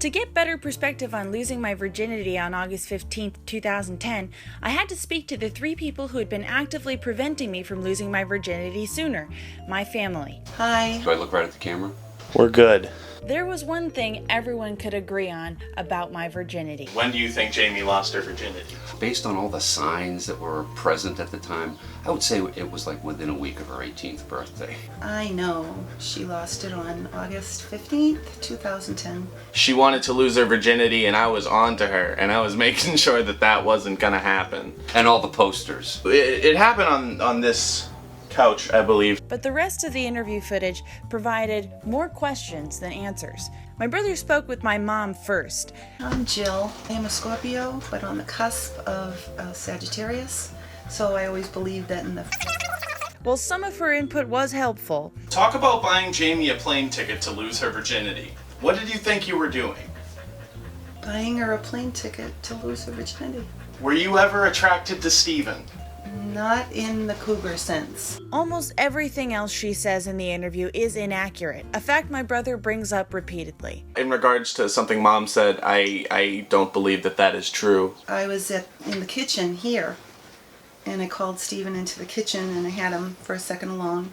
To get better perspective on losing my virginity on August 15th, 2010, I had to speak to the 3 people who had been actively preventing me from losing my virginity sooner, my family. Hi. Do I look right at the camera? We're good. There was one thing everyone could agree on about my virginity. When do you think Jamie lost her virginity? Based on all the signs that were present at the time, I would say it was like within a week of her 18th birthday. I know. She lost it on August 15th, 2010. She wanted to lose her virginity and I was on to her and I was making sure that that wasn't gonna happen. And all the posters. It happened on this couch, I believe. But the rest of the interview footage provided more questions than answers. My brother spoke with my mom first. I'm Jill. I am a Scorpio, but on the cusp of Sagittarius, so I always believed that in the... Well, some of her input was helpful. Talk about buying Jamie a plane ticket to lose her virginity. What did you think you were doing? Buying her a plane ticket to lose her virginity. Were you ever attracted to Steven? Not in the cougar sense. Almost everything else she says in the interview is inaccurate, a fact my brother brings up repeatedly. In regards to something Mom said, I don't believe that is true. I was in the kitchen here, and I called Steven into the kitchen, and I had him for a second along.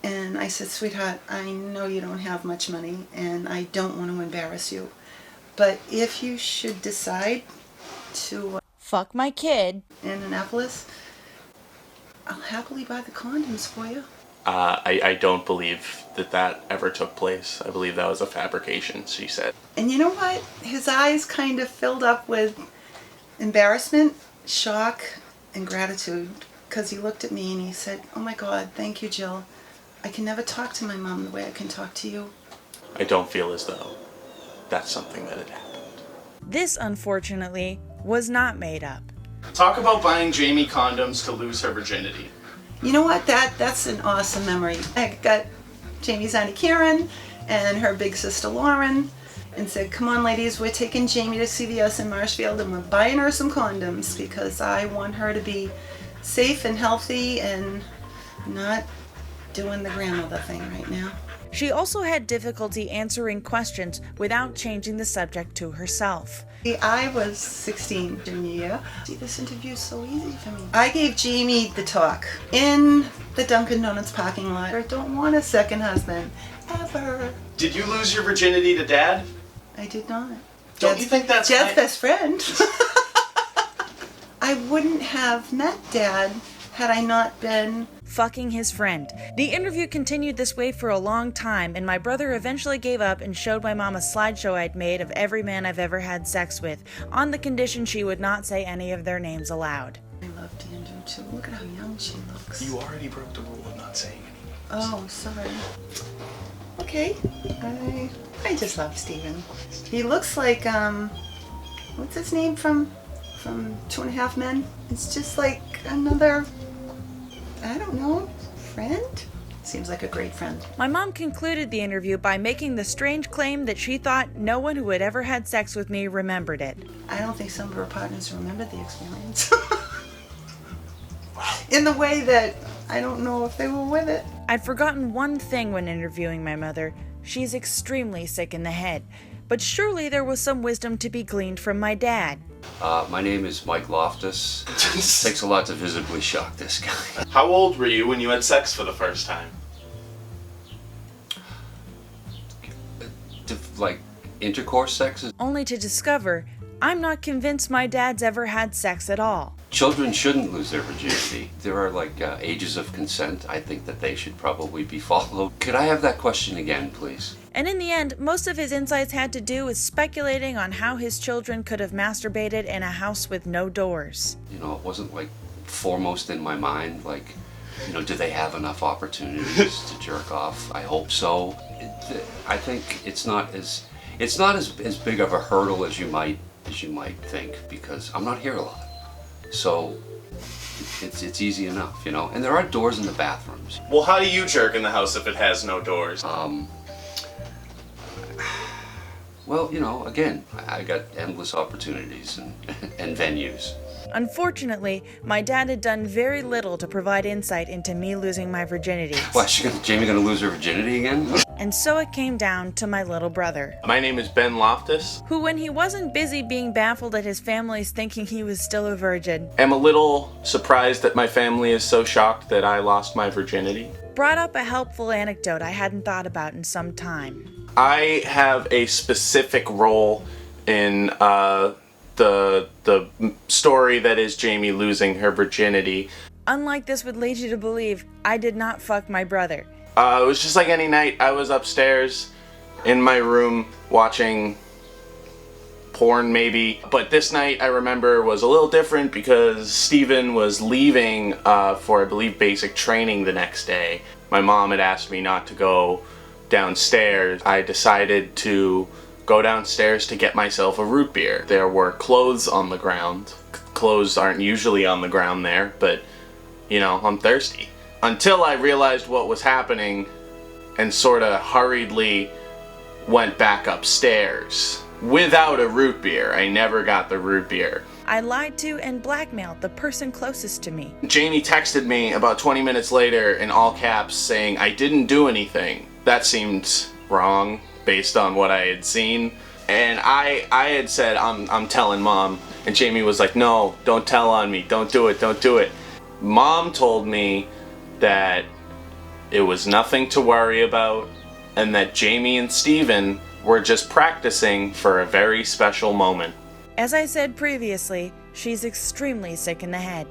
And I said, sweetheart, I know you don't have much money, and I don't want to embarrass you. But if you should decide to fuck my kid in Annapolis, I'll happily buy the condoms for you. I don't believe that ever took place. I believe that was a fabrication, she said. And you know what? His eyes kind of filled up with embarrassment, shock, and gratitude, because he looked at me and he said, oh my God, thank you, Jill. I can never talk to my mom the way I can talk to you. I don't feel as though that's something that had happened. This, unfortunately, was not made up. Talk about buying Jamie condoms to lose her virginity. You know what? That's an awesome memory. I got Jamie's Auntie Karen and her big sister Lauren and said, come on ladies, we're taking Jamie to CVS in Marshfield and we're buying her some condoms because I want her to be safe and healthy and not doing the grandmother thing right now. She also had difficulty answering questions without changing the subject to herself. I was 16 junior year. See, this interview is so easy for me. I gave Jamie the talk in the Dunkin' Donuts parking lot. I don't want a second husband, ever. Did you lose your virginity to Dad? I did not. Don't you think that's Dad's best friend? I wouldn't have met Dad had I not been fucking his friend. The interview continued this way for a long time, and my brother eventually gave up and showed my mom a slideshow I'd made of every man I've ever had sex with, on the condition she would not say any of their names aloud. I love Andrew too. Look at how young she looks. You already broke the rule of not saying any names. Oh, sorry. Okay. I just love Steven. He looks like, what's his name from 2.5 Men? It's just like another, I don't know, friend? Seems like a great friend. My mom concluded the interview by making the strange claim that she thought no one who had ever had sex with me remembered it. I don't think some of her partners remembered the experience. In the way that I don't know if they were with it. I'd forgotten one thing when interviewing my mother. She's extremely sick in the head. But surely there was some wisdom to be gleaned from my dad. My name is Mike Loftus. It takes a lot to visibly shock this guy. How old were you when you had sex for the first time? Like, intercourse sex? Only to discover I'm not convinced my dad's ever had sex at all. Children shouldn't lose their virginity. There are ages of consent. I think that they should probably be followed. Could I have that question again, please? And in the end, most of his insights had to do with speculating on how his children could have masturbated in a house with no doors. It wasn't foremost in my mind, do they have enough opportunities to jerk off? I hope so. I think it's not as big of a hurdle as you might think, because I'm not here a lot. So it's easy enough, and there are doors in the bathrooms. Well, how do you jerk in the house if it has no doors? Well, again, I got endless opportunities and venues. Unfortunately, my dad had done very little to provide insight into me losing my virginity. What, Jamie gonna lose her virginity again? and so it came down to my little brother, My name is Ben Loftus. who, when he wasn't busy being baffled at his family's thinking he was still a virgin, I'm a little surprised that my family is so shocked that I lost my virginity. brought up a helpful anecdote I hadn't thought about in some time. I have a specific role in the story that is Jamie losing her virginity. Unlike this would lead you to believe, I did not fuck my brother. It was just like any night. I was upstairs in my room watching porn maybe. But this night I remember was a little different because Steven was leaving for I believe basic training the next day. My mom had asked me not to go downstairs. I decided to go downstairs to get myself a root beer. There were clothes on the ground. Clothes aren't usually on the ground there, but you know, I'm thirsty. Until I realized what was happening and sort of hurriedly went back upstairs without a root beer. I never got the root beer. I lied to and blackmailed the person closest to me. Jamie texted me about 20 minutes later in all caps saying I didn't do anything. That seemed wrong based on what I had seen. And I had said, I'm telling Mom. And Jamie was like, no, don't tell on me. Don't do it. Don't do it. Mom told me that it was nothing to worry about and that Jamie and Steven were just practicing for a very special moment. As I said previously, she's extremely sick in the head.